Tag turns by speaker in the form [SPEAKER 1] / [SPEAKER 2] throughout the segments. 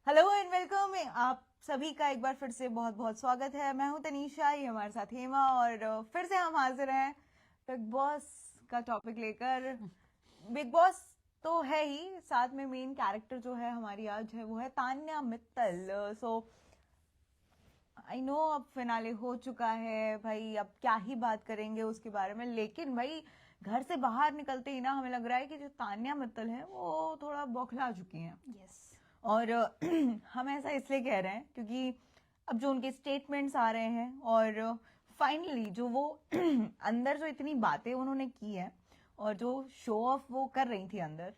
[SPEAKER 1] Hello and welcome. आप सभी का एक बार फिर से बहुत बहुत स्वागत है। मैं हूं तनीषा, ये हमारे साथ हेमा, और फिर से हम हाजिर हैं बिग बॉस का टॉपिक लेकर। बिग बॉस तो है ही, साथ में मेन कैरेक्टर जो है हमारी आज है वो है तान्या मित्तल। सो आई नो अब फिनाले हो चुका है भाई, अब क्या ही बात करेंगे उसके बारे में, लेकिन भाई घर से बाहर निकलते ही ना हमें लग रहा है कि जो तान्या मित्तल है वो थोड़ा बौखला चुकी हैं।
[SPEAKER 2] यस।
[SPEAKER 1] और हम ऐसा इसलिए कह रहे हैं क्योंकि अब जो उनके स्टेटमेंट्स आ रहे हैं और फाइनली जो वो अंदर जो इतनी बातें उन्होंने की है और जो शो ऑफ वो कर रही थी अंदर,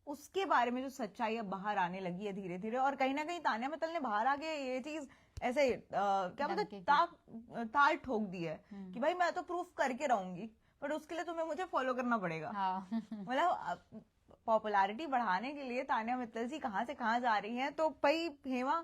[SPEAKER 1] उसके बारे में जो सच्चाई अब बाहर आने लगी है धीरे धीरे। और कहीं ना कहीं तान्या मित्तल ने बाहर आके ये चीज ऐसे क्या बोलते
[SPEAKER 2] डंके की।
[SPEAKER 1] ताल ठोक दी है कि भाई मैं तो प्रूफ करके रहूंगी, बट उसके लिए तुम्हें मुझे फॉलो करना पड़ेगा।
[SPEAKER 2] हाँ।
[SPEAKER 1] मतलब पॉपुलैरिटी बढ़ाने के लिए तान्या मित्तल जी कहाँ से कहाँ जा रही हैं। तो भाई हेमा,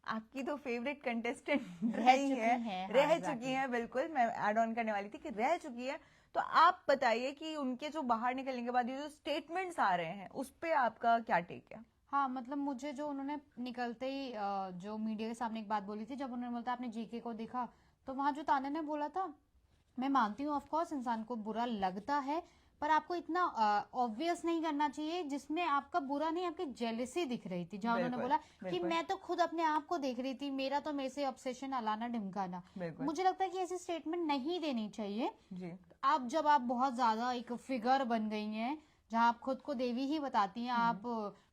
[SPEAKER 1] आपकी तो फेवरेट कंटेस्टेंट रही है, रह चुकी है, बिल्कुल मैं ऐड ऑन करने वाली थी कि रह चुकी है। तो आप बताइए कि उनके जो बाहर निकलने के बाद ये जो स्टेटमेंट्स आ रहे हैं उस पे आपका क्या टेक है?
[SPEAKER 2] हाँ, मतलब मुझे जो उन्होंने निकलते ही जो मीडिया के सामने एक बात बोली थी, जब उन्होंने बोला था आपने जीके को देखा, तो वहां जो तान्या ने बोला था, मैं मानती हूँ ऑफ कोर्स इंसान को बुरा लगता है, पर आपको इतना ऑब्वियस नहीं करना चाहिए जिसमें आपका बुरा नहीं, आपकी जेलेसी दिख रही थी। जहां उन्होंने
[SPEAKER 1] बिल्कुल
[SPEAKER 2] बोला कि
[SPEAKER 1] बिल्कुल
[SPEAKER 2] मैं तो खुद अपने आप को देख रही थी, मेरा तो मेरे से ऑब्सेशन अलाना ढिमकाना।
[SPEAKER 1] बिल्कुल।
[SPEAKER 2] मुझे लगता है कि ऐसी स्टेटमेंट नहीं देनी चाहिए।
[SPEAKER 1] जी
[SPEAKER 2] जब आप बहुत ज्यादा एक फिगर बन गई हैं, जहां आप खुद को देवी ही बताती हैं, आप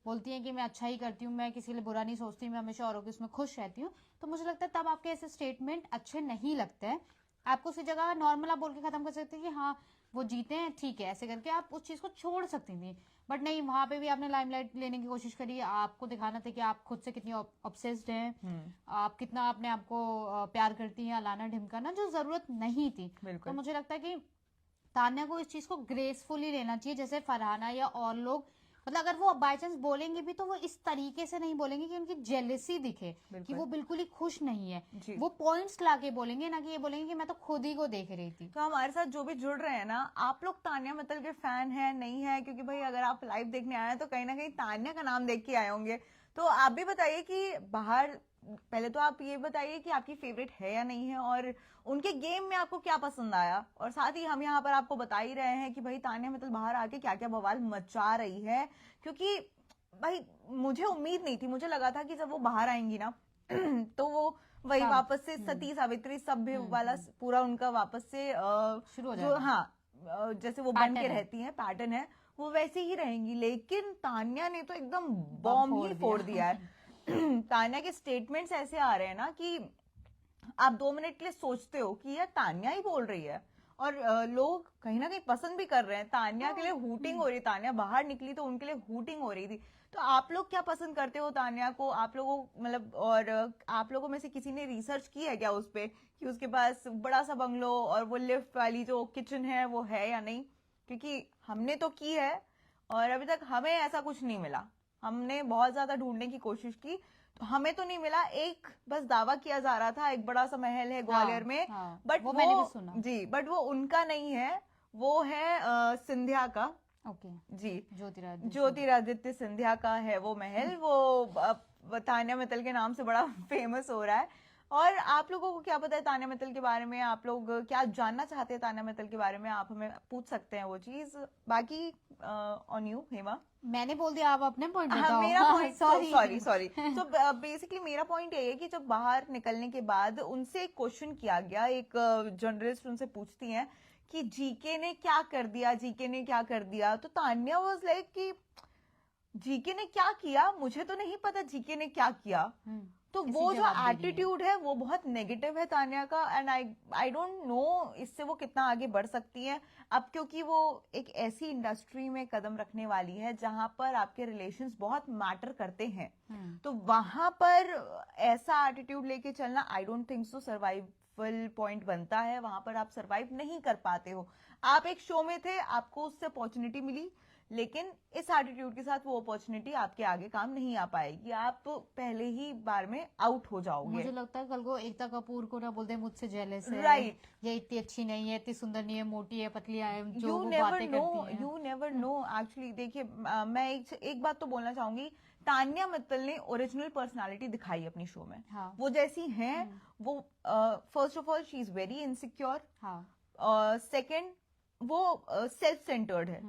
[SPEAKER 2] बोलती हैं कि मैं अच्छा ही करती हूँ, मैं किसी के लिए बुरा नहीं सोचती, मैं हमेशा औरों के उसमें खुश रहती हूँ, तो मुझे लगता है तब आपके ऐसे स्टेटमेंट अच्छे नहीं लगते हैं। आपको उसी जगह नॉर्मल आप बोल के खत्म कर सकते हैं कि हाँ वो जीते हैं, ठीक है, ऐसे करके आप उस चीज को छोड़ सकती थी। बट नहीं, वहां पे भी आपने लाइमलाइट लेने की कोशिश करी, आपको दिखाना था कि आप खुद से कितनी ऑब्सेस्ड हैं, आप कितना अपने आप को प्यार करती हैं, अलाना ढिमकाना, जो जरूरत नहीं थी। तो
[SPEAKER 1] बिल्कुल।
[SPEAKER 2] मुझे लगता है कि तान्या को इस चीज को ग्रेसफुली लेना चाहिए, जैसे फरहाना या और लोग, मतलब अगर वो बाय चांस बोलेंगे भी तो वो इस तरीके से नहीं बोलेंगे कि उनकी जेलेसी दिखे, कि
[SPEAKER 1] बिल्कुल
[SPEAKER 2] वो बिल्कुल ही खुश नहीं है।
[SPEAKER 1] जी।
[SPEAKER 2] वो पॉइंट्स लाके बोलेंगे, ना कि ये बोलेंगे कि मैं तो खुद ही को देख रही थी।
[SPEAKER 1] तो हमारे साथ जो भी जुड़ रहे हैं ना, आप लोग तान्या मित्तल के फैन हैं नहीं है? क्योंकि भाई अगर आप लाइव देखने आए हैं तो कहीं ना कहीं तान्या का नाम देख के आए होंगे। तो आप भी बताइए कि बाहर, पहले तो आप ये बताइए कि आपकी फेवरेट है या नहीं है, और उनके गेम में आपको क्या पसंद आया। और साथ ही हम यहाँ पर आपको बता ही रहे हैं कि भाई तान्या मित्तल बाहर आके क्या क्या बवाल मचा रही है। क्योंकि भाई मुझे उम्मीद नहीं थी, मुझे लगा था कि जब वो बाहर आएंगी ना तो वो वही
[SPEAKER 2] हाँ।
[SPEAKER 1] वापस से सती सावित्री सभ्य वाला पूरा उनका वापस से
[SPEAKER 2] शुरू हो
[SPEAKER 1] जो
[SPEAKER 2] जाएगा।
[SPEAKER 1] हाँ जैसे वो बन
[SPEAKER 2] पैटर्न
[SPEAKER 1] के
[SPEAKER 2] है।
[SPEAKER 1] रहती हैं, पैटर्न है, वो वैसे ही रहेंगी। लेकिन तान्या ने तो एकदम
[SPEAKER 2] बम
[SPEAKER 1] बॉम्ब ही
[SPEAKER 2] फोड़
[SPEAKER 1] फोड़
[SPEAKER 2] दिया।
[SPEAKER 1] दिया है। तान्या के स्टेटमेंट्स ऐसे आ रहे हैं ना कि आप 2 मिनट के लिए सोचते हो कि यार तान्या ही बोल रही है। और लोग कहीं ना कहीं पसंद भी कर रहे हैं, तान्या के लिए हूटिंग हो रही, तान्या बाहर निकली तो उनके लिए हूटिंग हो रही थी। तो आप लोग क्या पसंद करते हो तान्या को? आप लोगों मतलब, और आप लोगों में से किसी ने रिसर्च की है क्या उस पे कि उसके पास बड़ा सा बंगलो और वो लिफ्ट वाली जो किचन है वो है या नहीं? क्योंकि हमने तो की है और अभी तक हमें ऐसा कुछ नहीं मिला। हमने बहुत ज्यादा ढूंढने की कोशिश की तो हमें तो नहीं मिला। एक बस दावा किया जा रहा था, एक बड़ा सा महल है ग्वालियर
[SPEAKER 2] हाँ
[SPEAKER 1] में,
[SPEAKER 2] हाँ,
[SPEAKER 1] बट
[SPEAKER 2] वो
[SPEAKER 1] वो
[SPEAKER 2] मैंने भी सुना।
[SPEAKER 1] जी, बट वो उनका नहीं है, वो है सिंधिया का।
[SPEAKER 2] ओके।
[SPEAKER 1] जी,
[SPEAKER 2] ज्योतिरादित्य सिंधिया।
[SPEAKER 1] ज्योतिरादित्य सिंधिया का है वो महल। वो तान्या मित्तल के नाम से बड़ा फेमस हो रहा है। और आप लोगों को क्या पता है तान्या मित्तल के बारे में? आप लोग क्या जानना चाहते हैं तान्या मित्तल के बारे में? आप हमें पूछ सकते हैं वो चीज। बाकी ऑन यू हेमा।
[SPEAKER 2] मैंने बोल दिया, आप अपने पॉइंट
[SPEAKER 1] हाँ,
[SPEAKER 2] बताओ।
[SPEAKER 1] मेरा
[SPEAKER 2] हाँ,
[SPEAKER 1] पॉइंट,
[SPEAKER 2] सॉरी।
[SPEAKER 1] Sorry sorry. तो बेसिकली मेरा पॉइंट ये है कि जब बाहर निकलने के बाद उनसे एक क्वेश्चन किया गया, एक जर्नलिस्ट उनसे पूछती हैं कि जीके ने क्या कर दिया, जीके ने क्या कर दिया। तो तान्या वाज लाइक कि जीके ने क्या किया मुझे तो नहीं पता, जीके ने क्या किया। तो
[SPEAKER 2] किसी
[SPEAKER 1] वो जो
[SPEAKER 2] जवाब दे रही है।
[SPEAKER 1] एटीट्यूड है वो बहुत नेगेटिव है तान्या का। एंड आई डोंट नो इससे वो कितना आगे बढ़ सकती है अब, क्योंकि वो एक ऐसी इंडस्ट्री में कदम रखने वाली है जहां पर आपके रिलेशंस बहुत मैटर करते हैं। तो वहां पर ऐसा एटीट्यूड लेके चलना, I don't think so survival point बनता है। वहां पर आप सर्वाइव नहीं कर पाते हो। आप एक शो में थे, आपको उससे अपॉर्चुनिटी मिली, लेकिन इस एटीट्यूड के साथ वो अपॉर्चुनिटी आपके आगे काम नहीं आ पाएगी, आप पहले ही बार में आउट हो जाओगे।
[SPEAKER 2] मुझे लगता है कल को एकता कपूर को ना बोलते मुझसे जेलस है,
[SPEAKER 1] राइट।
[SPEAKER 2] ये इतनी अच्छी नहीं है, इतनी सुंदर नहीं है, मोटी है, पतली है, जो
[SPEAKER 1] यू
[SPEAKER 2] वो
[SPEAKER 1] नेवर
[SPEAKER 2] बातें
[SPEAKER 1] नो,
[SPEAKER 2] करती हैं।
[SPEAKER 1] You never know actually. देखिए मैं एक बात तो बोलना चाहूंगी तान्या मित्तल ने ओरिजिनल पर्सनालिटी दिखाई अपनी शो में।
[SPEAKER 2] हाँ।
[SPEAKER 1] वो जैसी हैं, वो first of all she is very insecure,
[SPEAKER 2] हाँ।
[SPEAKER 1] सेकंड वो सेल्फ सेंटर्ड है।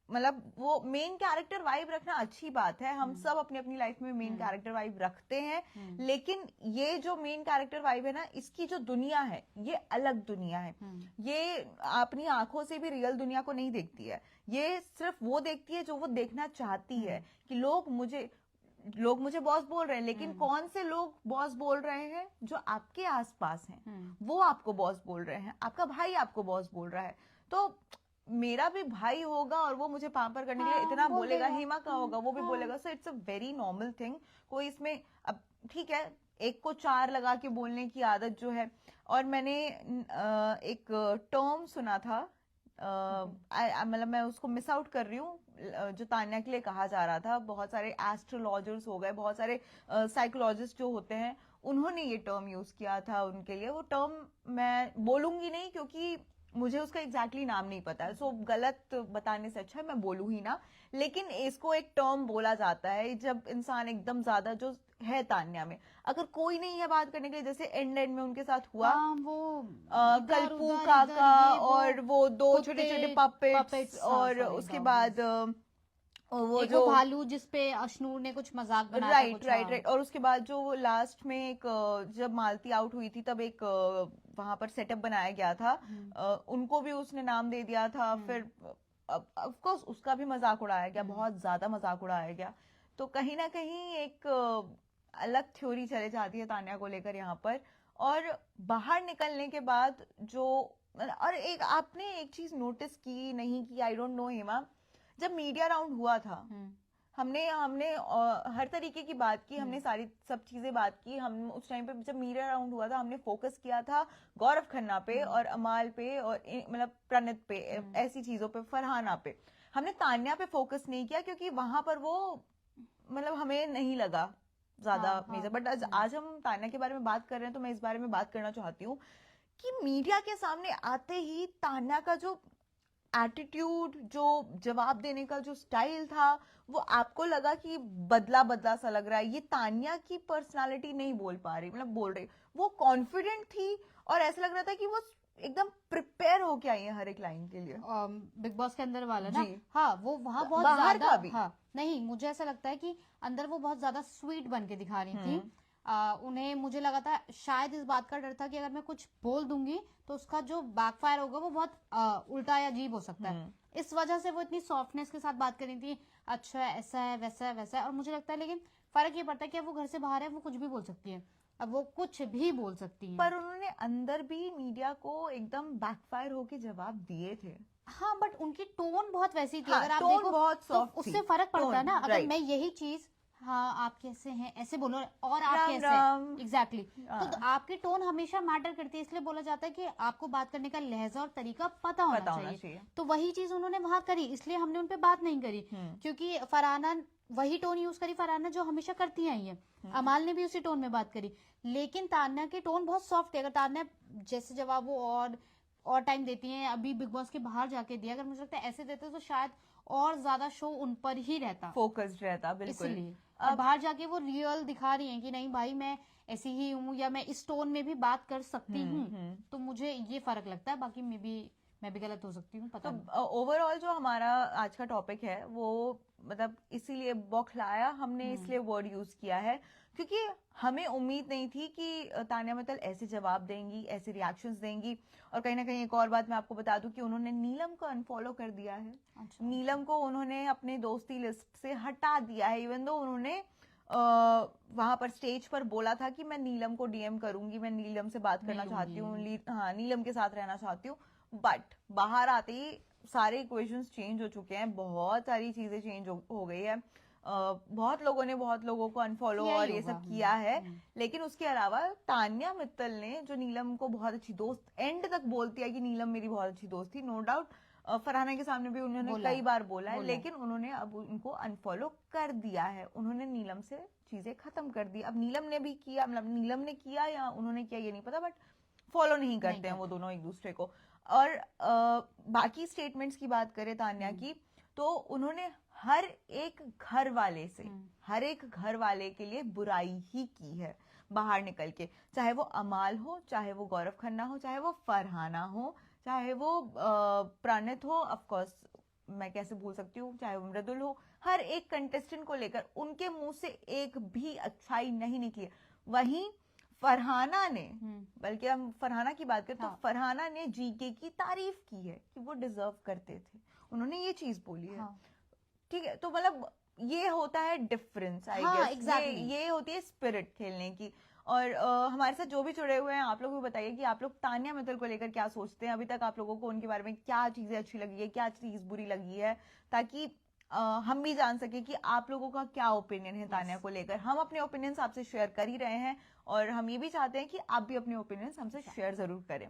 [SPEAKER 1] मतलब वो मेन कैरेक्टर वाइब रखना अच्छी बात है, हम सब अपनी अपनी लाइफ में मेन कैरेक्टर वाइब रखते हैं, लेकिन ये जो मेन कैरेक्टर वाइब है ना, इसकी जो दुनिया है ये अलग दुनिया है। ये अपनी आंखों से भी रियल दुनिया को नहीं देखती है, ये सिर्फ वो देखती है जो वो देखना चाहती है कि लोग मुझे बॉस बोल रहे हैं, लेकिन कौन से लोग बॉस बोल रहे हैं? जो आपके आसपास हैं, वो आपको बॉस बोल रहे हैं, आपका भाई आपको बॉस बोल रहा है। तो मेरा भी भाई होगा और वो मुझे पैम्पर करने के लिए इतना बोलेगा, हेमा का होगा वो भी बोलेगा। So it's a very normal thing. कोई इसमें, अब ठीक है, एक को 4 लगा के बोलने की आदत जो है। और मैंने एक टर्म सुना था, मतलब मैं उसको मिस आउट कर रही हूँ, जो तान्या के लिए कहा जा रहा था। बहुत सारे एस्ट्रोलॉजर्स हो गए, बहुत सारे साइकोलॉजिस्ट जो होते हैं, उन्होंने ये टर्म यूज किया था उनके लिए। वो टर्म मैं बोलूंगी नहीं क्योंकि मुझे उसका एग्जैक्टली नाम नहीं पता है, सो गलत बताने से अच्छा है मैं बोलूं ही ना। लेकिन इसको एक टर्म बोला जाता है जब इंसान एकदम ज्यादा, जो है तान्या में, अगर कोई नहीं है बात करने के लिए, जैसे एंड में उनके साथ हुआ,
[SPEAKER 2] वो
[SPEAKER 1] कल्पू काका और वो 2 छोटे छोटे पपेट्स, और उसके बाद वो जो
[SPEAKER 2] भालू जिसपे अश्नूर ने कुछ मजाक बनाया,
[SPEAKER 1] राइट। और उसके बाद जो लास्ट में एक, जब मालती आउट हुई थी तब एक वहां पर सेटअप बनाया गया था, उनको भी उसने नाम दे दिया था। फिर ऑफ कोर्स उसका भी मजाक उड़ाया गया, बहुत ज्यादा मजाक उड़ाया गया। तो कहीं ना कहीं एक अलग थ्योरी चले जाती है तान्या को लेकर यहाँ पर। और बाहर निकलने के बाद जो, और एक आपने एक चीज नोटिस की नहीं की, आई डोंट नो हेमा, जब मीडिया राउंड हुआ था, हमने हर तरीके की बात की, हमने सारी सब चीजें बात की। हम उस टाइम पे जब मीडिया राउंड हुआ था, हमने फोकस किया था गौरव खन्ना पे और अमाल पे और मतलब प्रणित पे, ऐसी चीजों पे, फरहाना पे। हमने तान्या पे फोकस नहीं किया क्योंकि वहां पर वो मतलब हमें नहीं लगा ज्यादा मेजर। बट आज हम तान्या के बारे में बात कर रहे हैं तो मैं इस बारे में बात करना चाहती हूँ कि मीडिया के सामने आते ही तान्या का जो एटीट्यूड, जो जवाब देने का जो स्टाइल था, वो आपको लगा कि बदला बदला सा लग रहा है। ये तान्या की पर्सनालिटी नहीं बोल पा रही, मतलब बोल रही, वो कॉन्फिडेंट थी और ऐसा लग रहा था कि वो एकदम प्रिपेयर होके आई है हर एक लाइन के लिए।
[SPEAKER 2] बिग बॉस के अंदर वाला ना,
[SPEAKER 1] जी।
[SPEAKER 2] हाँ, वो वहां बहुत
[SPEAKER 1] बाहर
[SPEAKER 2] ज्यादा
[SPEAKER 1] का भी।
[SPEAKER 2] हाँ, नहीं, मुझे ऐसा लगता है कि अंदर वो बहुत ज्यादा स्वीट बन के दिखा रही थी। उन्हें, मुझे लगा था शायद इस बात का डर था कि अगर मैं कुछ बोल दूंगी तो उसका जो बैकफायर होगा वो बहुत उल्टा या अजीब हो सकता है। इस वजह से वो इतनी सॉफ्टनेस के साथ बात कर रही थी, अच्छा ऐसा है, वैसा है, वैसा है। और मुझे लगता है, लेकिन फर्क ये पड़ता है कि अब वो घर से बाहर है, वो कुछ भी बोल सकती है, अब वो कुछ भी बोल सकती है।
[SPEAKER 1] पर उन्होंने अंदर भी मीडिया को एकदम बैकफायर होके जवाब दिए थे।
[SPEAKER 2] हाँ, बट उनकी टोन बहुत वैसी थी।
[SPEAKER 1] हाँ,
[SPEAKER 2] अगर आप
[SPEAKER 1] टोन
[SPEAKER 2] देखो
[SPEAKER 1] बहुत
[SPEAKER 2] तो
[SPEAKER 1] सॉफ्ट
[SPEAKER 2] उससे
[SPEAKER 1] थी।
[SPEAKER 2] फर्क पड़ता है ना। अगर
[SPEAKER 1] राइट।
[SPEAKER 2] मैं यही चीज, हाँ आप कैसे हैं, ऐसे बोलो, और आप
[SPEAKER 1] राम
[SPEAKER 2] कैसे
[SPEAKER 1] राम।
[SPEAKER 2] हैं, एग्जैक्टली, तो आपकी टोन हमेशा मैटर करती है। इसलिए बोला जाता है कि आपको बात करने का लहजा और तरीका पता होना चाहिए। तो वही चीज उन्होंने वहां करी, इसलिए हमने उनपे बात नहीं करी, क्योंकि फरहाना वही टोन यूज करी, फरहाना जो हमेशा करती आई है। अमाल ने भी उसी टोन में बात करी, लेकिन तान्या की टोन बहुत सॉफ्ट है। अगर तान्या जैसे जवाब वो और टाइम देती हैं, अभी बिग बॉस के बाहर जाके दिया, अगर मुझे लगता है ऐसे देते तो शायद और ज्यादा शो उन पर ही रहता,
[SPEAKER 1] फोकस्ड रहता। बिल्कुल।
[SPEAKER 2] इसलिए और बाहर जाके वो रियल दिखा रही हैं कि नहीं भाई, मैं ऐसी ही हूँ, या मैं इस टोन में भी बात कर सकती हूँ। तो मुझे ये फर्क लगता है, बाकी मैं भी गलत हो सकती हूँ, पता नहीं।
[SPEAKER 1] तो ओवरऑल जो हमारा आज का टॉपिक है वो, मतलब इसीलिए बौखलाया हमने इसलिए वर्ड यूज किया है क्योंकि हमें उम्मीद नहीं थी कि तान्या मित्तल ऐसे जवाब देंगी, ऐसे रिएक्शंस देंगी। और कहीं ना कहीं एक और बात मैं आपको बता दूं कि उन्होंने नीलम को अनफॉलो कर दिया है।
[SPEAKER 2] अच्छा।
[SPEAKER 1] नीलम को उन्होंने अपने दोस्ती लिस्ट से हटा दिया है, इवन दो उन्होंने वहां पर स्टेज पर बोला था कि मैं नीलम को डीएम करूंगी, मैं नीलम से बात करना चाहती हूँ, हाँ नीलम के साथ रहना चाहती हूँ। बट बाहर आते ही सारे इक्वेशंस चेंज हो चुके हैं, बहुत सारी चीजें चेंज हो गई है। बहुत लोगों ने बहुत लोगों को अनफॉलो और ये सब किया है। लेकिन उसके अलावा तान्या मित्तल ने, जो नीलम को बहुत अच्छी दोस्त, एंड तक बोलती है कि नीलम मेरी बहुत अच्छी दोस्त थी, नो डाउट फरहाना के सामने भी उन्होंने कई बार बोला है, लेकिन उन्होंने अब उनको अनफॉलो कर दिया है। उन्होंने नीलम से चीजें खत्म कर दी। अब नीलम ने भी किया, मतलब नीलम ने किया या उन्होंने किया ये नहीं पता, बट फॉलो नहीं करते हैं वो दोनों एक दूसरे को। और बाकी स्टेटमेंट्स की बात करें तान्या की, तो उन्होंने हर एक घर वाले से, हर एक घर वाले के लिए बुराई ही की है बाहर निकल के, चाहे वो अमाल हो, चाहे वो गौरव खन्ना हो, चाहे वो फरहाना हो, चाहे वो प्रणित हो, ऑफ कोर्स मैं कैसे भूल सकती हूँ, चाहे वो मृदुल हो, हर एक कंटेस्टेंट को लेकर उनके मुंह से एक भी अच्छाई नहीं निकली। वहीं फरहाना ने, बल्कि हम फरहाना की बात करें तो फरहाना ने जीके की तारीफ की है कि वो डिजर्व करते थे, उन्होंने ये चीज बोली है। ठीक है, तो मतलब ये होता है डिफरेंस, आई गेस ये होती है स्पिरिट खेलने की। और हमारे साथ जो भी जुड़े हुए हैं, आप लोग भी बताइए कि आप लोग तान्या मित्तल को लेकर क्या सोचते हैं, अभी तक आप लोगों को उनके बारे में क्या चीजें अच्छी लगी है, क्या चीज बुरी लगी है, ताकि हम भी जान सके कि आप लोगों का क्या ओपिनियन है तान्या को लेकर। हम अपने ओपिनियंस आपसे शेयर कर ही रहे हैं और हम ये भी चाहते हैं कि आप भी अपने ओपिनियंस हमसे शेयर जरूर करें।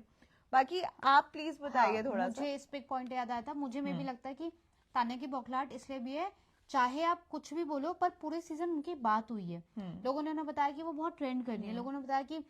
[SPEAKER 1] बाकी आप प्लीज बताइए थोड़ा सा।
[SPEAKER 2] मुझे इस पे एक पॉइंट याद आया था, मुझे में भी लगता है कि तान्या की बौखलाहट इसलिए भी है, चाहे आप कुछ भी बोलो पर पूरे सीजन उनकी बात हुई है, लोगों ने बताया कि वो बहुत ट्रेंड कर रही है, लोगों ने बताया कि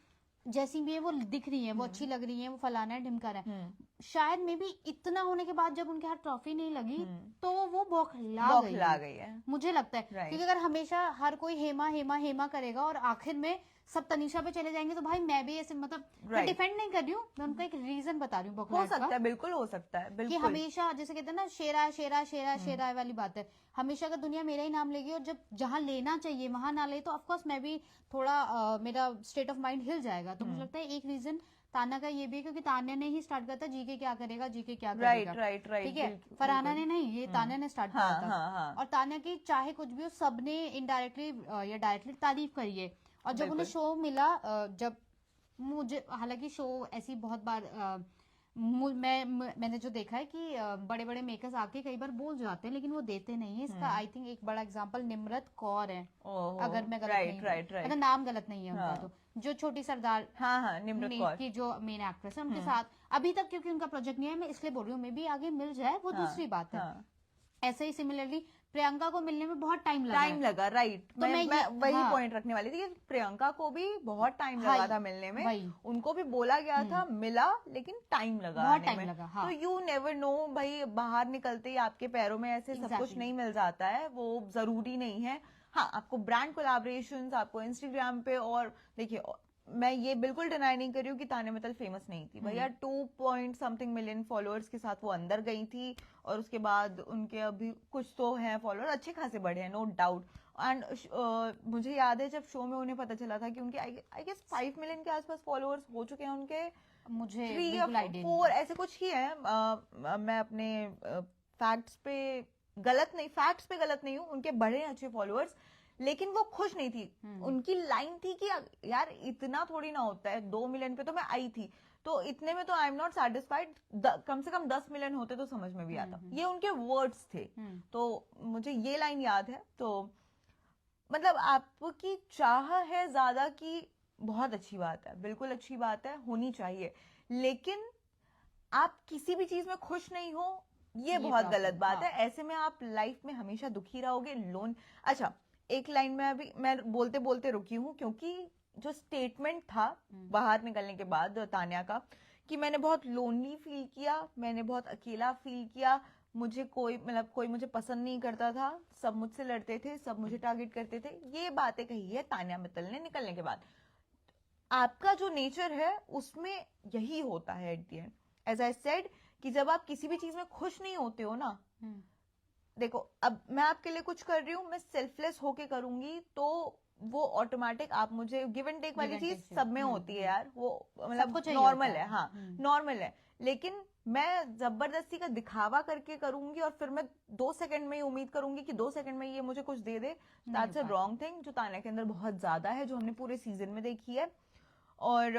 [SPEAKER 2] जैसी भी है वो दिख रही है, वो अच्छी लग रही है, वो फलाना है ढिमकाना है। शायद मे भी इतना होने के बाद जब उनके हाथ ट्रॉफी नहीं लगी तो वो बौखला गई है, मुझे लगता है। क्योंकि अगर हमेशा हर कोई हेमा हेमा हेमा करेगा और आखिर में सब तनीषा पे चले जाएंगे, तो भाई मैं भी ऐसे मतलब मैं डिफेंड नहीं कर रही हूँ, मैं उनका एक रीजन बता रही हूँ।
[SPEAKER 1] हो सकता है, बिल्कुल हो सकता है, बिल्कुल।
[SPEAKER 2] कि हमेशा जैसे कहते हैं ना, शेरा शेरा शेरा शेरा वाली बात है, हमेशा अगर दुनिया मेरा ही नाम लेगी और जब जहां लेना चाहिए वहां ना ले, तो ऑफकोर्स मैं भी थोड़ा मेरा स्टेट ऑफ माइंड हिल जाएगा। तो मुझे लगता है एक रीजन तान्या का ये भी है, क्योंकि तान्या ने ही स्टार्ट किया था जीके क्या करेगा, जीके क्या करेगा।
[SPEAKER 1] राइट,
[SPEAKER 2] ठीक है, फरहाना ने नहीं, ये तान्या ने स्टार्ट किया था। और तान्या की चाहे कुछ भी हो, सबने इनडायरेक्टली या डायरेक्टली तारीफ करी है। और जब उन्हें शो मिला, जब मुझे, हालांकि शो ऐसी बहुत बार मैंने जो देखा है कि बड़े बड़े मेकर्स आके कई बार बोल जाते हैं, लेकिन वो देते नहीं है। इसका आई थिंक एक बड़ा एग्जांपल निम्रत कौर है, अगर मैं गलत नहीं हूँ, अगर नाम गलत नहीं है उनका, तो जो छोटी सरदार
[SPEAKER 1] निम्रत कौर
[SPEAKER 2] की जो मेन एक्ट्रेस है, उनके साथ अभी तक क्योंकि उनका प्रोजेक्ट नहीं है, मैं इसलिए बोल रही हूँ, मे भी आगे मिल जाए, वो दूसरी बात है। ऐसे ही सिमिलरली प्रियंका को मिलने में बहुत टाइम लगा,
[SPEAKER 1] राइट। तो मैं वही पॉइंट रखने वाली थी कि प्रियंका को भी बहुत टाइम लगा था मिलने में, उनको भी बोला गया था, मिला, लेकिन टाइम लगा, बहुत टाइम लगा। तो यू नेवर नो भाई, बाहर निकलते ही आपके पैरों में ऐसे सब कुछ नहीं मिल जाता है, वो जरूरी नहीं है। हाँ, आपको ब्रांड कोलैबोरेशंस, आपको इंस्टाग्राम पे, और देखिए मैं ये बिल्कुल डिनाई नहीं कर रही हूँ कि तान्या मित्तल फेमस नहीं थी भैया, 2 मिलियन फॉलोअर्स के साथ वो अंदर गई थी, और उसके बाद उनके अभी कुछ तो हैं फॉलोअर, अच्छे खासे बढ़े हैं, नो डाउट। एंड मुझे याद है जब शो में उन्हें पता चला था कि उनके आई गेस 5 मिलियन के आसपास फॉलोअर्स हो चुके हैं उनके, मुझे 3 या 4 ऐसे कुछ ही है। मैं अपने फैक्ट्स पे गलत नहीं हूँ, उनके बड़े अच्छे फॉलोअर्स, लेकिन वो खुश नहीं थी। उनकी लाइन थी कि यार इतना थोड़ी ना होता है, 2 मिलियन पे तो मैं आई थी, तो इतने में तो आई एम नॉट सेटिस्फाइड, कम से कम 10 मिलियन होते तो समझ में भी आता। ये उनके वर्ड्स थे, तो मुझे ये लाइन याद है। तो मतलब आपकी चाह है ज्यादा की, बहुत अच्छी बात है, बिल्कुल अच्छी बात है, होनी चाहिए, लेकिन आप किसी भी चीज में खुश नहीं हो, ये बहुत गलत बात है। ऐसे में आप लाइफ में हमेशा दुखी रहोगे, लोन। अच्छा, एक लाइन में अभी मैं बोलते बोलते रुकी हूँ, क्योंकि जो स्टेटमेंट था बाहर निकलने के बाद तान्या का, कि मैंने बहुत लोनली फील किया, मैंने बहुत अकेला फील किया, मुझे कोई मुझे पसंद नहीं करता था, सब मुझसे लड़ते थे, सब मुझे टारगेट करते थे, ये बातें कही है तान्या मित्तल ने निकलने के बाद। आपका जो नेचर है उसमें यही होता है at the end, as I said, कि जब आप किसी भी चीज में खुश नहीं होते हो ना, देखो अब मैं आपके लिए कुछ कर रही हूँ, मैं सेल्फलेस होके करूंगी, तो वो ऑटोमेटिक आप मुझे गिव एंड टेक वाली चीज सब में होती है यार, वो मतलब नॉर्मल है। हाँ, नॉर्मल है, लेकिन मैं जबरदस्ती का दिखावा करके करूंगी और फिर मैं 2 सेकंड में ही उम्मीद करूंगी कि 2 सेकंड में ये मुझे कुछ दे दे, दैट्स अ रॉन्ग थिंग, जो तान्या के अंदर बहुत ज्यादा है, जो हमने पूरे सीजन में देखी है। और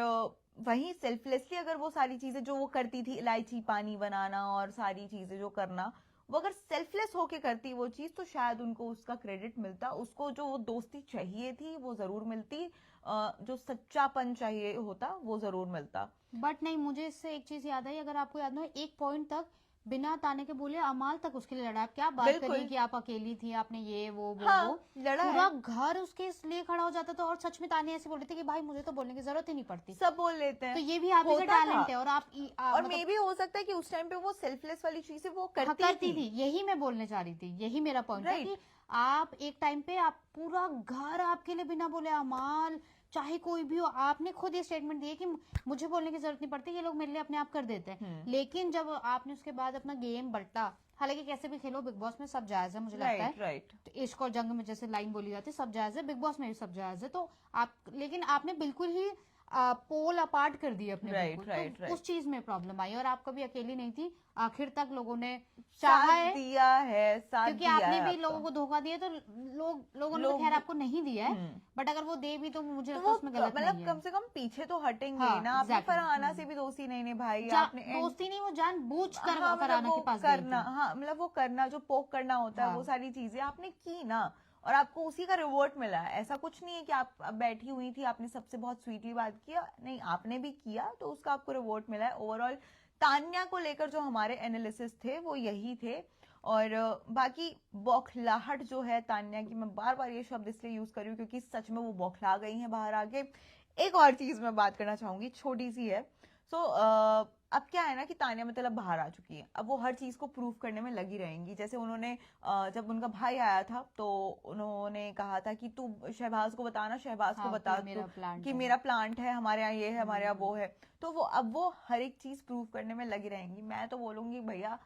[SPEAKER 1] वहीं सेल्फलेसली अगर वो सारी चीजें जो वो करती थी, इलायची पानी बनाना और सारी चीजें जो करना, वो अगर सेल्फलेस होके करती वो चीज, तो शायद उनको उसका क्रेडिट मिलता, उसको जो वो दोस्ती चाहिए थी वो जरूर मिलती, जो सच्चापन चाहिए होता वो जरूर मिलता।
[SPEAKER 2] बट नहीं, मुझे इससे एक चीज याद आई, अगर आपको याद हो, एक पॉइंट तक बिना ताने के बोले अमाल तक उसके लिए लड़ा। आप क्या बात
[SPEAKER 1] बिल्कुल।
[SPEAKER 2] करिए कि आप अकेली थी, आपने ये वो
[SPEAKER 1] हाँ,
[SPEAKER 2] वो
[SPEAKER 1] लड़ा है।
[SPEAKER 2] पूरा घर उसके लिए खड़ा हो जाता था। और सच में तानिया ऐसे बोल रही थी कि भाई मुझे तो बोलने की जरूरत ही नहीं पड़ती।
[SPEAKER 1] सब बोल लेते हैं,
[SPEAKER 2] तो ये भी आप ही का
[SPEAKER 1] होता था।
[SPEAKER 2] टैलेंट है। और आप
[SPEAKER 1] और
[SPEAKER 2] मतलब
[SPEAKER 1] मे भी हो सकता है कि उस टाइम पे वो सेल्फलेस वाली चीजें वो
[SPEAKER 2] हाँ,
[SPEAKER 1] करती
[SPEAKER 2] करती
[SPEAKER 1] थी।
[SPEAKER 2] थी। यही मैं बोलने चाह रही थी, यही मेरा पॉइंट है
[SPEAKER 1] राइट।
[SPEAKER 2] कि आप एक टाइम पे आप पूरा घर आपके लिए बिना बोले अमाल, चाहे कोई भी हो। आपने खुद ये स्टेटमेंट दिया कि मुझे बोलने की जरूरत नहीं पड़ती, ये लोग मेरे लिए अपने आप कर देते हैं। लेकिन जब आपने उसके बाद अपना गेम बल्टा, हालांकि कैसे भी खेलो बिग बॉस में सब जायज है मुझे लगता है।
[SPEAKER 1] Right right.
[SPEAKER 2] तो इश्क और जंग में जैसे लाइन बोली जाती है सब जायज है, बिग बॉस में भी सब जायज है। तो आप, लेकिन आपने बिल्कुल ही पोल अपार्ट कर दिए अपने
[SPEAKER 1] राइट
[SPEAKER 2] बिल्कुल।
[SPEAKER 1] राइट
[SPEAKER 2] तो
[SPEAKER 1] राइट।
[SPEAKER 2] उस चीज में प्रॉब्लम आई। और आप कभी अकेली नहीं थी, आखिर तक लोगों ने
[SPEAKER 1] साथ
[SPEAKER 2] चाहा है।
[SPEAKER 1] दिया है, साथ
[SPEAKER 2] क्योंकि
[SPEAKER 1] दिया
[SPEAKER 2] आपने
[SPEAKER 1] है
[SPEAKER 2] भी
[SPEAKER 1] आपका।
[SPEAKER 2] लोगों को धोखा दिया, तो लोगों ने तो
[SPEAKER 1] लोग
[SPEAKER 2] खैर आपको नहीं दिया है।
[SPEAKER 1] हम्म।
[SPEAKER 2] बट अगर वो दे भी तो मुझे
[SPEAKER 1] तो
[SPEAKER 2] लगता है
[SPEAKER 1] वो
[SPEAKER 2] उसमें गलत
[SPEAKER 1] मतलब
[SPEAKER 2] नहीं
[SPEAKER 1] कम
[SPEAKER 2] है।
[SPEAKER 1] से कम पीछे तो हटेंगे
[SPEAKER 2] हाँ,
[SPEAKER 1] ना। आपने
[SPEAKER 2] एग्जैक्टली।
[SPEAKER 1] फरहाना से भी दोस्ती नहीं निभाई, आपने
[SPEAKER 2] दोस्ती नहीं, वो जान बूझ कर
[SPEAKER 1] हाँ, मतलब
[SPEAKER 2] फरहाना
[SPEAKER 1] वो
[SPEAKER 2] के पास गई
[SPEAKER 1] करना,
[SPEAKER 2] थी।
[SPEAKER 1] हाँ मतलब वो करना जो पोक करना होता है,
[SPEAKER 2] हाँ।
[SPEAKER 1] वो सारी चीजें आपने की ना। और आपको उसी का रिवॉर्ड मिला है। ऐसा कुछ नहीं है कि आप अब बैठी हुई थी, आपने सबसे बहुत स्वीटली बात किया, नहीं आपने भी किया, तो उसका आपको रिवॉर्ड मिला है। ओवरऑल तान्या को लेकर जो हमारे एनालिसिस थे वो यही थे। और बाकी बौखलाहट जो है तान्या की, मैं बार बार ये शब्द इसलिए यूज कर रही हूँ क्योंकि सच में वो बौखला गई हैं बाहर आके। एक और चीज मैं बात करना चाहूंगी, छोटी सी है। सो अब क्या है ना कि तान्या मतलब बाहर आ चुकी है, अब वो हर चीज को प्रूव करने में लगी रहेंगी। जैसे उन्होंने जब उनका भाई आया था तो उन्होंने कहा था कि तू शहबाज को बताना, शहबाज को
[SPEAKER 2] हाँ,
[SPEAKER 1] बता
[SPEAKER 2] कि मेरा प्लांट
[SPEAKER 1] कि
[SPEAKER 2] है।
[SPEAKER 1] मेरा प्लांट है, हमारे यहाँ ये है, हमारे यहाँ वो है। तो वो अब वो हर एक चीज प्रूव करने में लगी रहेंगी। मैं तो बोलूंगी भैया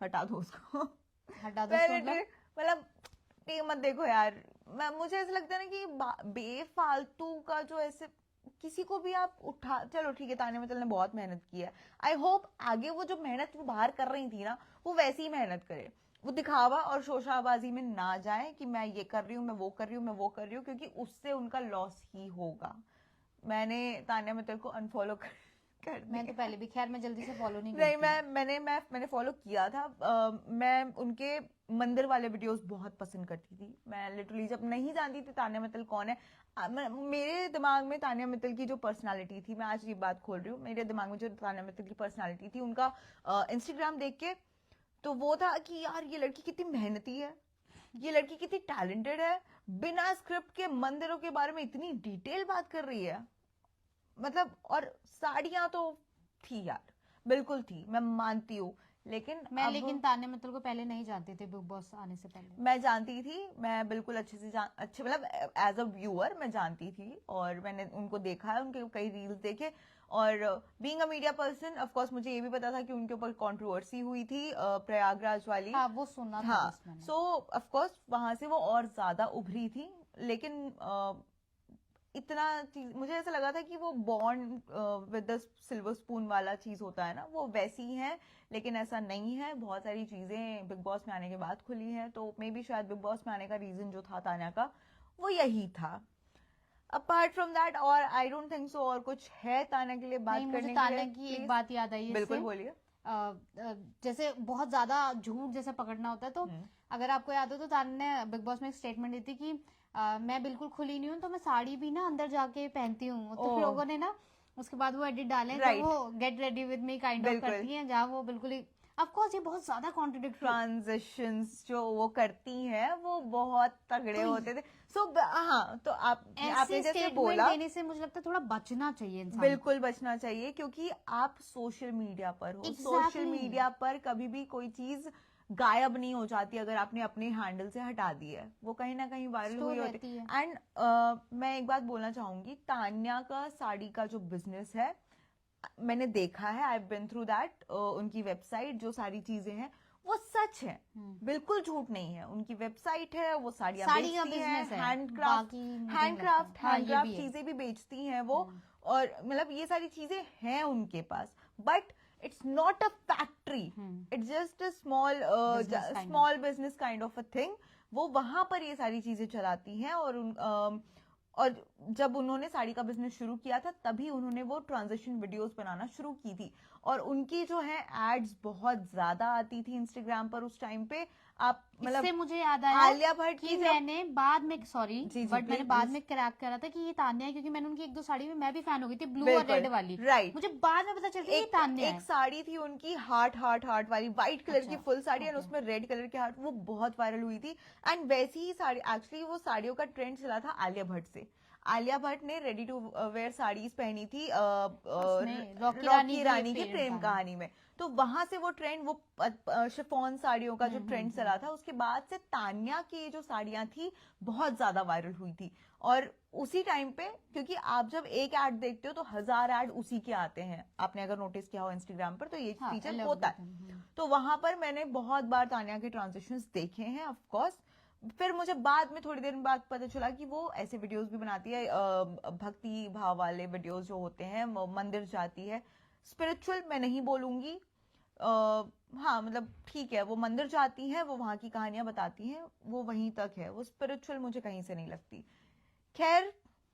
[SPEAKER 1] हटा दो उसको।
[SPEAKER 2] हटा दो
[SPEAKER 1] पहले
[SPEAKER 2] मतलब
[SPEAKER 1] मतलब ये मत देखो यार। मुझे ऐसा लगता है ना कि बेफालतू का जो ऐसे किसी को भी आप उठा, चलो ठीक है तान्या मित्तल ने बहुत मेहनत की है, आई होप आगे वो जो मेहनत वो बाहर कर रही थी ना वो वैसी ही मेहनत करे, वो दिखावा और शोशाबाजी में ना जाए कि मैं ये कर रही हूँ, मैं वो कर रही हूँ, मैं वो कर रही हूँ, क्योंकि उससे उनका लॉस ही होगा। मैंने तान्या मित्तल को अनफॉलो कर
[SPEAKER 2] मैं तो
[SPEAKER 1] दिया।
[SPEAKER 2] पहले भी, खैर मैं जल्दी से फॉलो नहीं
[SPEAKER 1] नहीं,
[SPEAKER 2] करती।
[SPEAKER 1] मैंने फॉलो किया था। मैं उनके मंदिर वाले वीडियोस बहुत पसंद करती थी। मैं लिटरली जब नहीं जानती थी तान्या मित्तल कौन है, मेरे दिमाग में तान्या मित्तल की जो पर्सनालिटी थी, मैं आज ये बात खोल रही हूँ, मेरे दिमाग में जो तान्या मित्तल की पर्सनालिटी थी उनका इंस्टाग्राम देख के, तो वो था कि यार ये लड़की कितनी मेहनती है, ये लड़की कितनी टैलेंटेड है, बिना स्क्रिप्ट के मंदिरों के बारे में इतनी डिटेल बात कर रही है। मतलब और साड़ियां तो थी यार, बिल्कुल थी, मैं मानती हूँ। लेकिन
[SPEAKER 2] लेकिन तान्या मित्तल को पहले नहीं जानती थी बिग बॉस आने से पहले।
[SPEAKER 1] मैं जानती थी, मैं बिल्कुल अच्छे से अच्छे मतलब एज अ व्यूअर मैं जानती थी, और मैंने उनको देखा है, उनके कई रील्स देखे। और being a media person of course मुझे ये भी पता था कि उनके ऊपर कंट्रोवर्सी हुई थी प्रयागराज वाली।
[SPEAKER 2] हाँ, वो सुना था
[SPEAKER 1] हाँ,
[SPEAKER 2] बस मैंने।
[SPEAKER 1] सो ऑफ कोर्स वहां से वो और ज्यादा उभरी थी। लेकिन इतना चीज मुझे ऐसा लगा था कि वो bond with the silver spoon वाला चीज होता है ना, वो वैसी ही है। लेकिन ऐसा नहीं है, बहुत सारी चीजें बिग बॉस में आने के बाद खुली हैं, तो मे बी शायद बिग बॉस में आने का रीजन जो था तान्या का वो यही था। अपार्ट फ्रॉम दैट और आई डोंट थिंक सो और कुछ है तान्या के लिए बात
[SPEAKER 2] नहीं,
[SPEAKER 1] करने
[SPEAKER 2] मुझे
[SPEAKER 1] के
[SPEAKER 2] तान्या
[SPEAKER 1] लिए।
[SPEAKER 2] की एक
[SPEAKER 1] प्लीज
[SPEAKER 2] बात याद आई है
[SPEAKER 1] बिल्कुल
[SPEAKER 2] इससे।
[SPEAKER 1] बोलिए।
[SPEAKER 2] जैसे बहुत ज्यादा झूठ जैसे पकड़ना होता है, तो अगर आपको याद हो तो तान्या ने बिग बॉस में एक स्टेटमेंट दी थी कि मैं बिल्कुल खुली नहीं हूँ, तो मैं साड़ी भी ना अंदर जाके पहनती हूँ। तो लोगों ने ना उसके बाद वो एडिट डाले
[SPEAKER 1] Right.
[SPEAKER 2] तो वो get ready with me kind of
[SPEAKER 1] बिल्कुल।
[SPEAKER 2] करती हैं, जहाँ वो बिल्कुल ही ऑफ कोर्स ये बहुत ज्यादा कॉन्ट्रडिक्टरी।
[SPEAKER 1] ट्रांजिशंस जो वो करती हैं वो बहुत तगड़े
[SPEAKER 2] तो
[SPEAKER 1] होते थे। सो हाँ, तो आपने
[SPEAKER 2] ऐसे
[SPEAKER 1] जैसे
[SPEAKER 2] स्टेटमेंट
[SPEAKER 1] बोला
[SPEAKER 2] देने से मुझे लगता है थोड़ा बचना चाहिए इंसान
[SPEAKER 1] बिल्कुल बचना चाहिए, क्योंकि आप सोशल मीडिया पर हो। Social
[SPEAKER 2] Exactly.
[SPEAKER 1] मीडिया पर कभी भी कोई चीज गायब नहीं हो जाती अगर आपने अपने हैंडल से हटा दी है, वो कहीं ना कहीं वायरल
[SPEAKER 2] Store
[SPEAKER 1] हुई होती
[SPEAKER 2] रहती है।
[SPEAKER 1] एंड मैं एक बात बोलना चाहूंगी, तान्या का साड़ी का जो बिजनेस है मैंने देखा है, आई बिन थ्रू दैट। उनकी वेबसाइट जो सारी चीजें हैं वो सच है, बिल्कुल झूठ नहीं है। उनकी वेबसाइट है, वो साड़ियां
[SPEAKER 2] साड़ी का
[SPEAKER 1] बेचती हैं,
[SPEAKER 2] बिजनेस है,
[SPEAKER 1] हैंडक्राफ्ट
[SPEAKER 2] बाकी मुझे नहीं लगता। हाँ, ये
[SPEAKER 1] हैंडक्राफ्ट
[SPEAKER 2] भी है।
[SPEAKER 1] चीजें भी बेचती हैं वो। और मतलब ये सारी चीजें हैं उनके पास, but it's not a factory, it's just a small business kind of a thing. वो वहां पर ये सारी चीजें चलाती हैं। और जब उन्होंने साड़ी का बिजनेस शुरू किया था तभी उन्होंने वो ट्रांजिशन वीडियोस बनाना शुरू की थी, और उनकी जो है एड्स बहुत ज्यादा आती थी इंस्टाग्राम पर उस टाइम पे। आप मतलब
[SPEAKER 2] इससे मुझे याद आया
[SPEAKER 1] आलिया भट्ट
[SPEAKER 2] कि
[SPEAKER 1] की जब
[SPEAKER 2] मैंने बाद में सॉरी
[SPEAKER 1] जी,
[SPEAKER 2] बट मैंने
[SPEAKER 1] प्लीज
[SPEAKER 2] बाद
[SPEAKER 1] प्लीज
[SPEAKER 2] में क्रैक करा था कि ये तान्या है, क्योंकि मैंने उनकी एक दो साड़ी में मैं भी फैन हो गई थी, ब्लू और
[SPEAKER 1] बिल्कुल
[SPEAKER 2] रेड वाली।
[SPEAKER 1] राइट।
[SPEAKER 2] मुझे बाद में पता चलता है ये
[SPEAKER 1] एक
[SPEAKER 2] तान्या
[SPEAKER 1] एक
[SPEAKER 2] है।
[SPEAKER 1] साड़ी थी उनकी हार्ट हार्ट हार्ट वाली व्हाइट कलर की
[SPEAKER 2] अच्छा,
[SPEAKER 1] फुल साड़ी एंड
[SPEAKER 2] ओके।
[SPEAKER 1] उसमें रेड कलर के हार्ट, वो बहुत वायरल हुई थी। एंड वैसी ही साड़ी एक्चुअली वो साड़ियों का ट्रेंड चला था आलिया भट्ट से। आलिया भट्ट ने रेडी टू वेयर साड़ीज पहनी थी
[SPEAKER 2] उसमें रॉकी
[SPEAKER 1] रॉकी
[SPEAKER 2] रानी
[SPEAKER 1] रानी
[SPEAKER 2] की
[SPEAKER 1] की प्रेम कहानी में। तो वहां से वो ट्रेंड, वो शिफॉन साड़ियों का जो ट्रेंड चला था, उसके बाद से तान्या की जो साड़ियां थी बहुत ज्यादा वायरल हुई थी। और उसी टाइम पे, क्योंकि आप जब एक ऐड देखते हो तो 1000 ऐड उसी के आते हैं, आपने अगर नोटिस किया हो इंस्टाग्राम पर तो ये
[SPEAKER 2] हाँ,
[SPEAKER 1] फीचर होता है।
[SPEAKER 2] एल्गोरिथम।
[SPEAKER 1] तो वहां पर मैंने बहुत बार तान्या के ट्रांजिशंस देखे हैं ऑफ कोर्स। फिर मुझे बाद में थोड़ी देर बाद पता चला कि वो ऐसे वीडियोस भी बनाती है, भक्ति भाव वाले वीडियोस जो होते हैं, मंदिर जाती है। स्पिरिचुअल मैं नहीं बोलूंगी, हाँ मतलब ठीक है, वो मंदिर जाती हैं, वो वहां की कहानियां बताती हैं, वो वहीं तक है, वो स्पिरिचुअल मुझे कहीं से नहीं लगती। खैर,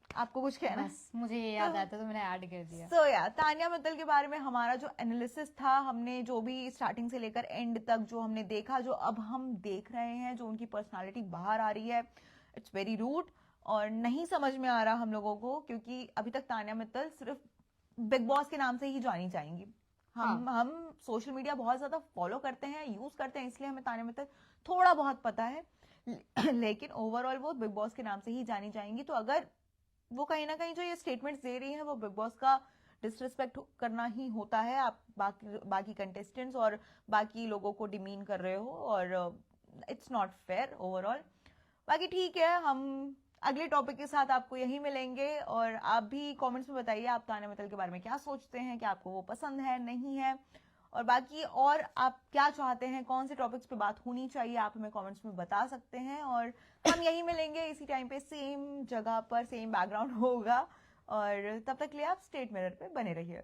[SPEAKER 1] आपको कुछ कहना है?
[SPEAKER 2] बस मुझे ये याद आया था तो मैंने ऐड कर दिया।
[SPEAKER 1] सो या तान्या मित्तल के बारे में हमारा जो एनालिसिस था, हमने जो भी स्टार्टिंग से लेकर एंड तक जो हमने देखा, जो अब हम देख रहे हैं, जो उनकी पर्सनालिटी बाहर आ रही है, इट्स वेरी रूड और नहीं समझ में आ रहा हम लोगों को, क्योंकि अभी तक तान्या मित्तल सिर्फ बिग बॉस के नाम से ही जानी जाएंगी। हम सोशल मीडिया बहुत ज्यादा फॉलो करते हैं, यूज करते हैं, इसलिए हमें तान्या मित्तल थोड़ा बहुत पता है। लेकिन ओवरऑल वो बिग बॉस के नाम से ही जानी जाएंगी। तो अगर वो कहीं ना कहीं जो ये स्टेटमेंट्स दे रही हैं, वो बिग बॉस का डिसरिस्पेक्ट करना ही होता है। आप बाकी कंटेस्टेंट्स और बाकी लोगों को डिमीन कर रहे हो और इट्स नॉट फेयर ओवरऑल। बाकी ठीक है, हम अगले टॉपिक के साथ आपको यही मिलेंगे और आप भी कमेंट्स में बताइए आप तान्या मित्तल के बारे में क्या सोचते हैं, कि आपको वो पसंद है नहीं है, और बाकी और आप क्या चाहते हैं, कौन से टॉपिक्स पे बात होनी चाहिए, आप हमें कमेंट्स में बता सकते हैं। और हम यही मिलेंगे इसी टाइम पे, सेम जगह पर, सेम बैकग्राउंड होगा। और तब तक के लिए आप स्टेट मिरर पे बने रहिए।